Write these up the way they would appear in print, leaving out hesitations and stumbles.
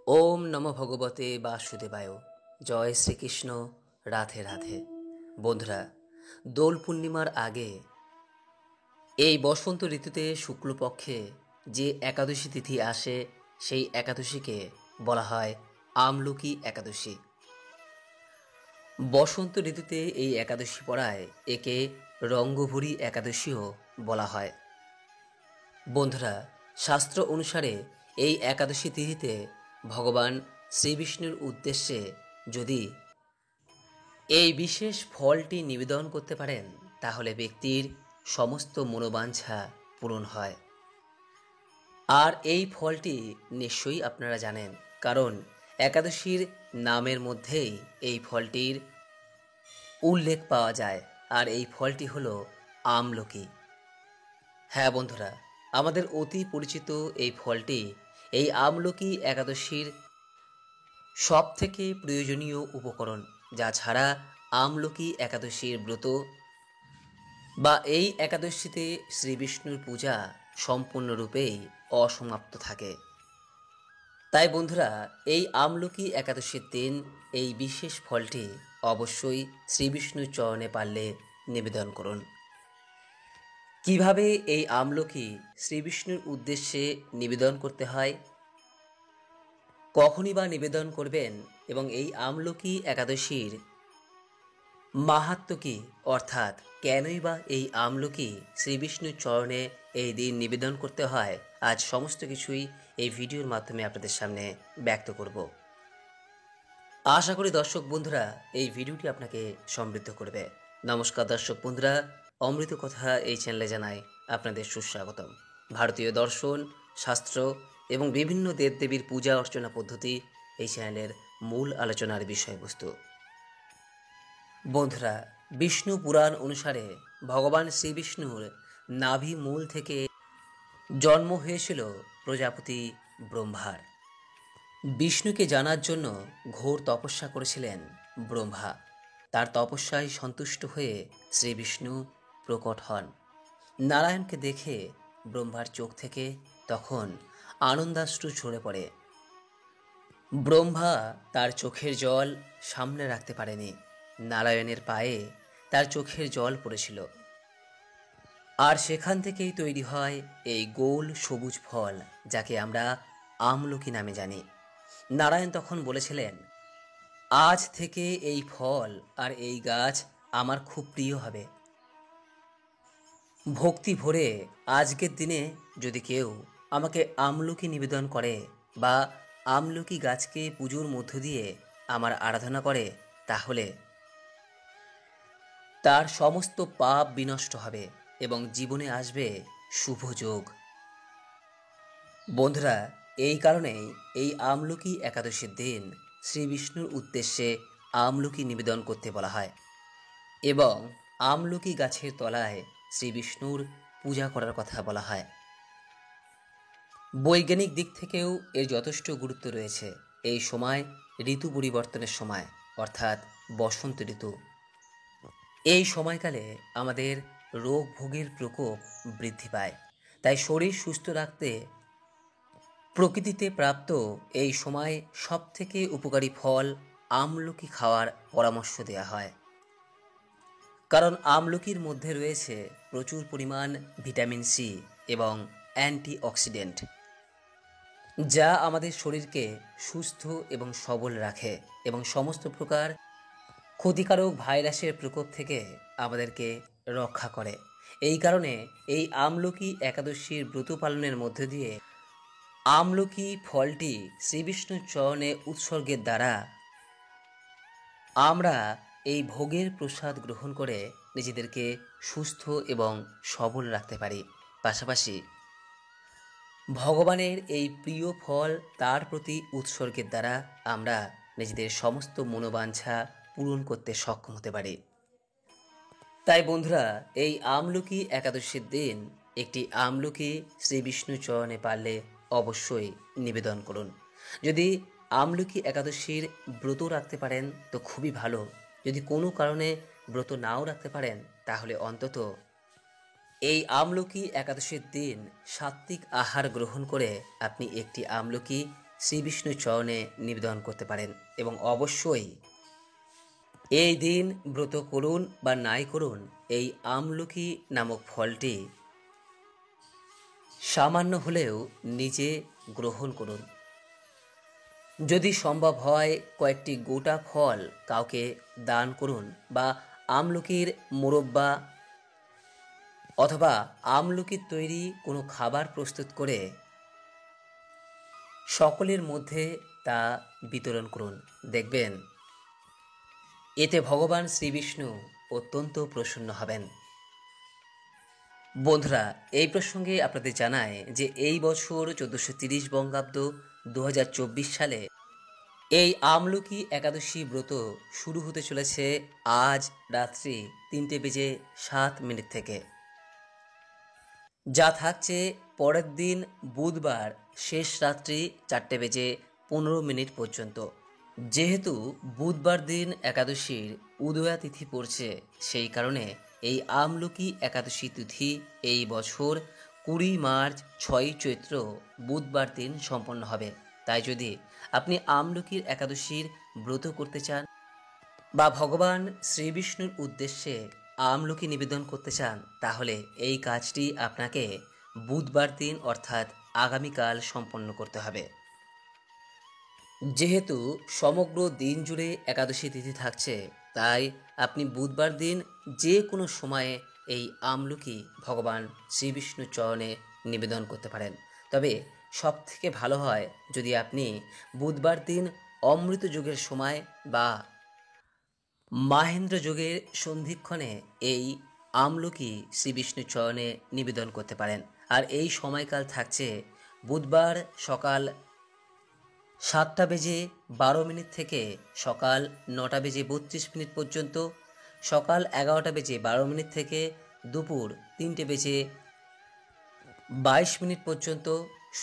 ওম নমো ভগবতে বাসুদেবায়। জয় শ্রীকৃষ্ণ। রাধে রাধে। বন্ধুরা, দোল পূর্ণিমার আগে এই বসন্ত ঋতুতে শুক্লপক্ষে যে একাদশী তিথি আসে সেই একাদশীকে বলা হয় আমলকি একাদশী। বসন্ত ঋতুতে এই একাদশী পড়ায় একে রঙ্গভরী একাদশীও বলা হয়। বন্ধুরা, শাস্ত্র অনুসারে এই একাদশী তিথিতে ভগবান শ্রীবিষ্ণুর উদ্দেশ্যে যদি এই বিশেষ ফলটি নিবেদন করতে পারেন তাহলে ব্যক্তির সমস্ত মনোবাঞ্ছা পূরণ হয়। আর এই ফলটি নিশ্চয়ই আপনারা জানেন, কারণ একাদশীর নামের মধ্যেই এই ফলটির উল্লেখ পাওয়া যায়। আর এই ফলটি হলো আমলকি। হ্যাঁ বন্ধুরা, আমাদের অতি পরিচিত এই ফলটি এই আমলকি একাদশীর সবথেকে প্রয়োজনীয় উপকরণ, যা ছাড়া আমলকি একাদশীর ব্রত বা এই একাদশীতে শ্রীবিষ্ণুর পূজা সম্পূর্ণরূপেই অসমাপ্ত থাকে। তাই বন্ধুরা, এই আমলকি একাদশীর দিন এই বিশেষ ফলটি অবশ্যই শ্রীবিষ্ণুর চরণে পারলে নিবেদন করুন। কিভাবে এই আমলকি শ্রীবিষ্ণুর উদ্দেশ্যে নিবেদন করতে হয়, কখনই বা নিবেদন করবেন এবং এই আমলকি একাদশীর মাহাত্ম্য কী, অর্থাৎ কেনই বা এই আমলকি শ্রীবিষ্ণুর চরণে এই দিন নিবেদন করতে হয়, আজ সমস্ত কিছুই এই ভিডিওর মাধ্যমে আপনাদের সামনে ব্যক্ত করব। আশা করি দর্শক বন্ধুরা এই ভিডিওটি আপনাকে সমৃদ্ধ করবে। নমস্কার দর্শক বন্ধুরা, অমৃত কথা এই চ্যানেলে জানাই আপনাদের সুস্বাগতম। ভারতীয় দর্শন, শাস্ত্র এবং বিভিন্ন দেবদেবীর পূজা অর্চনা পদ্ধতি এই চ্যানেলের মূল আলোচনার বিষয়বস্তু। বন্ধুরা, বিষ্ণু পুরাণ অনুসারে ভগবান শ্রীবিষ্ণুর নাভি মূল থেকে জন্ম হয়েছিল প্রজাপতি ব্রহ্মার। বিষ্ণুকে জানার জন্য ঘোর তপস্যা করেছিলেন ব্রহ্মা। তার তপস্যায় সন্তুষ্ট হয়ে শ্রীবিষ্ণু প্রকট হন। নারায়ণকে দেখে ব্রহ্মার চোখ থেকে তখন আনন্দাশ্রু ঝরে পড়ে। ব্রহ্মা তার চোখের জল সামনে রাখতে পারেনি। নারায়ণের পায়ে তার চোখের জল পড়েছিল। আর সেখান থেকেই তৈরি হয় এই গোল সবুজ ফল, যাকে আমরা আমলকি নামে জানি। নারায়ণ তখন বলেছিলেন, আজ থেকে এই ফল আর এই গাছ আমার খুব প্রিয় হবে। ভক্তি ভরে আজকের দিনে যদি কেউ আমাকে আমলকি নিবেদন করে বা আমলকি গাছকে পুজোর মধ্য দিয়ে আমার আরাধনা করে, তাহলে তার সমস্ত পাপ বিনষ্ট হবে এবং জীবনে আসবে শুভ যোগ। বন্ধুরা, এই কারণেই এই আমলকি একাদশীর দিন শ্রীবিষ্ণুর উদ্দেশ্যে আমলকি নিবেদন করতে বলা হয় এবং আমলকি গাছের তলায় শ্রীবিষ্ণুর পূজা করার কথা বলা হয়। বৈজ্ঞানিক দিক থেকেও এর যথেষ্ট গুরুত্ব রয়েছে। এই সময় ঋতু পরিবর্তনের সময়, অর্থাৎ বসন্ত ঋতু। এই সময়কালে আমাদের রোগ ভোগের প্রকোপ বৃদ্ধি পায়। তাই শরীর সুস্থ রাখতে প্রকৃতিতে প্রাপ্ত এই সময় সবথেকে উপকারী ফল আমলকি খাওয়ার পরামর্শ দেওয়া হয়। কারণ আমলকির মধ্যে রয়েছে প্রচুর পরিমাণ ভিটামিন সি এবং অ্যান্টিঅক্সিডেন্ট, যা আমাদের শরীরকে সুস্থ এবং সবল রাখে এবং সমস্ত প্রকার ক্ষতিকারক ভাইরাসের প্রকোপ থেকে আমাদেরকে রক্ষা করে। এই কারণে এই আমলকি একাদশীর ব্রত পালনের মধ্য দিয়ে আমলকি ফলটি শ্রীবিষ্ণুর চরণে উৎসর্গের দ্বারা আমরা এই ভোগের প্রসাদ গ্রহণ করে নিজেদেরকে সুস্থ এবং সবল রাখতে পারি। পাশাপাশি ভগবানের এই প্রিয় ফল তার প্রতি উৎসর্গের দ্বারা আমরা নিজেদের সমস্ত মনোবাঞ্ছা পূরণ করতে সক্ষম হতে পারি। তাই বন্ধুরা, এই আমলকি একাদশীর দিন একটি আমলকি শ্রীবিষ্ণু চরণে পারলে অবশ্যই নিবেদন করুন। যদি আমলকি একাদশীর ব্রত রাখতে পারেন তো খুবই ভালো। যদি কোনো কারণে ব্রত নাও রাখতে পারেন তাহলে অন্তত এই আমলকি একাদশীর দিন সাত্ত্বিক আহার গ্রহণ করে আপনি একটি আমলকি শ্রী বিষ্ণুর চরণে নিবেদন করতে পারেন এবং অবশ্যই এই দিন ব্রত করুন বা নাই করুন, এই আমলকি নামক ফলটি সামান্য হলেও নিজে গ্রহণ করুন। যদি সম্ভব হয় কয়েকটি গোটা ফল কাউকে দান করুন বা আমলকির মোরব্বা অথবা আমলকির তৈরি কোনো খাবার প্রস্তুত করে সকলের মধ্যে তা বিতরণ করুন। দেখবেন এতে ভগবান শ্রীবিষ্ণু অত্যন্ত প্রসন্ন হবেন। বন্ধুরা, এই প্রসঙ্গে আপনাদের জানায় যে এই বছর 1430 বঙ্গাব্দ 2024 সালে এই আমলকি একাদশী ব্রত শুরু হতে চলেছে আজ রাত্রি 3:07 থেকে, যা থাকছে পরের দিন বুধবার শেষ রাত্রি 4:15 পর্যন্ত। যেহেতু বুধবার দিন একাদশীর উদয়া তিথি পড়ছে, সেই কারণে এই আমলকি একাদশী তিথি এই বছর 20 মার্চ 6 চৈত্র বুধবার দিন সম্পন্ন হবে। তাই যদি আপনি আমলকির একাদশীর ব্রত করতে চান বা ভগবান শ্রীবিষ্ণুর উদ্দেশ্যে আমলকি নিবেদন করতে চান, তাহলে এই কাজটি আপনাকে বুধবার দিন অর্থাৎ আগামীকাল সম্পন্ন করতে হবে। যেহেতু সমগ্র দিন জুড়ে একাদশী তিথি থাকছে, তাই আপনি বুধবার দিন যে কোনো সময়ে এই আমলকি ভগবান শ্রীবিষ্ণুর চরণে নিবেদন করতে পারেন। তবে সব থেকে ভালো হয় যদি আপনি বুধবার দিন অমৃত যোগের সময় বা মাহেন্দ্র যোগের সন্ধিক্ষণে এই আমলকি শ্রীবিষ্ণুর চরণে নিবেদন করতে পারেন। আর এই সময়কাল থাকছে বুধবার সকাল 7:12 থেকে সকাল 9:32 পর্যন্ত, সকাল 11:12 থেকে দুপুর 3:22 পর্যন্ত,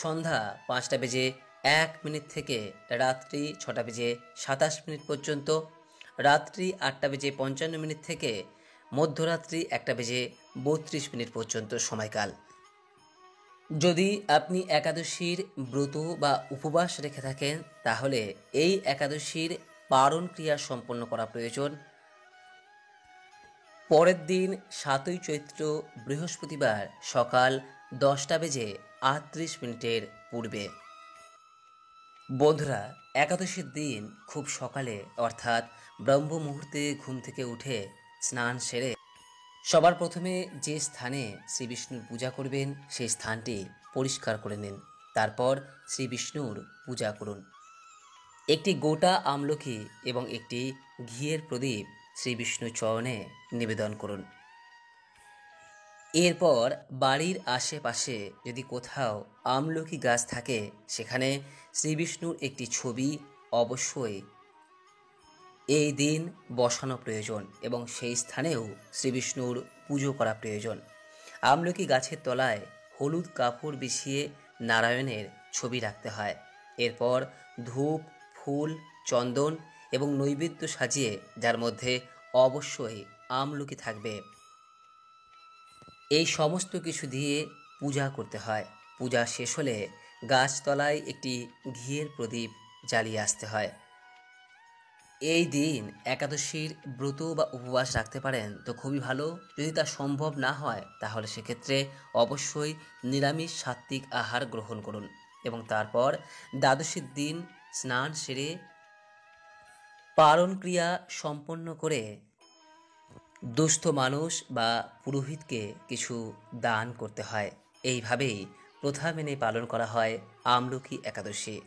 সন্ধ্যা 5:01 থেকে রাত্রি 6:27 পর্যন্ত, রাত্রি 8:55 থেকে মধ্যরাত্রি 1:32 পর্যন্ত সময়কাল। যদি আপনি একাদশীর ব্রত বা উপবাস রেখে থাকেন, তাহলে এই একাদশীর পারণ ক্রিয়া সম্পন্ন করা প্রয়োজন পরের দিন 7ই চৈত্র বৃহস্পতিবার সকাল 10:38 পূর্বে। বন্ধুরা, একাদশীর দিন খুব সকালে অর্থাৎ ব্রহ্ম মুহূর্তে ঘুম থেকে উঠে স্নান সেরে সবার প্রথমে যে স্থানে শ্রীবিষ্ণুর পূজা করবেন সেই স্থানটি পরিষ্কার করে নিন। তারপর শ্রীবিষ্ণুর পূজা করুন। একটি গোটা আমলকি এবং একটি ঘিয়ের প্রদীপ শ্রীবিষ্ণুর চরণে নিবেদন করুন। এরপর বাড়ির আশেপাশে যদি কোথাও আমলকি গাছ থাকে, সেখানে শ্রীবিষ্ণুর একটি ছবি অবশ্যই এই দিন বসানো প্রয়োজন এবং সেই স্থানেও শ্রীবিষ্ণুর পুজো করা প্রয়োজন। আমলকি গাছের তলায় হলুদ কাপড় বিছিয়ে নারায়ণের ছবি রাখতে হয়। এরপর ধূপ, ফুল, চন্দন এবং নৈবেদ্য সাজিয়ে, যার মধ্যে অবশ্যই আমলকি থাকবে, এই সমস্ত কিছু দিয়ে পূজা করতে হয়। পূজা শেষ হলে গাছতলায় একটি ঘিয়ের প্রদীপ জ্বালিয়ে আসতে হয়। এই দিন একাদশীর ব্রত বা উপবাস রাখতে পারেন তো খুবই ভালো। যদি তা সম্ভব না হয়, তাহলে সেক্ষেত্রে অবশ্যই নিরামিষ সাত্ত্বিক আহার গ্রহণ করুন এবং তারপর দ্বাদশীর দিন স্নান সেরে পারণ ক্রিয়া সম্পন্ন করে দুস্থ মানুষ বা পুরোহিতকে কিছু দান করতে হয়। এইভাবেই প্রথা মেনে পালন করা হয় আমলকি একাদশী।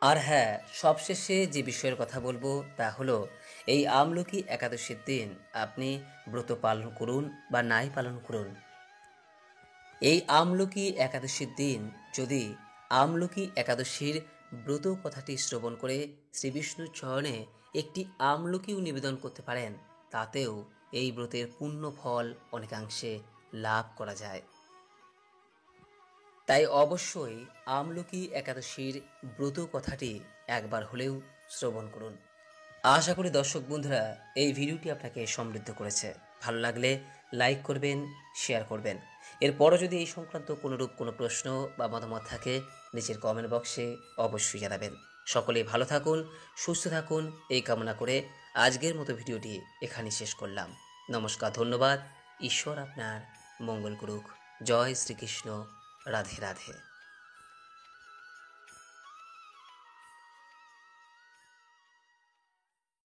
আর হ্যাঁ, সবশেষে যে বিষয়ের কথা বলবো তা হলো, এই আমলকি একাদশীর দিন আপনি ব্রত পালন করুন বা নাই পালন করুন, এই আমলকি একাদশীর দিন যদি আমলকি একাদশীর ব্রত কথাটি শ্রবণ করে শ্রীবিষ্ণুর চরণে একটি আমলকিও নিবেদন করতে পারেন, তাতেও এই ব্রতের পূর্ণ ফল অনেকাংশে লাভ করা যায়। তাই অবশ্যই আমলকি একাদশীর ব্রত কথাটি একবার হলেও শ্রবণ করুন। আশা করি দর্শক বন্ধুরা এই ভিডিওটি আপনাকে সমৃদ্ধ করেছে। ভালো লাগলে লাইক করবেন, শেয়ার করবেন। এরপরও যদি এই সংক্রান্ত কোনোরূপ কোনো প্রশ্ন বা মতামত থাকে, নিচের কমেন্ট বক্সে অবশ্যই জানাবেন। সকলেই ভালো থাকুন, সুস্থ থাকুন এই কামনা করে আজকের মতো ভিডিওটি এখানেই শেষ করলাম। নমস্কার, ধন্যবাদ। ঈশ্বর আপনার মঙ্গল করুক। জয় শ্রীকৃষ্ণ। রাধে রাধে।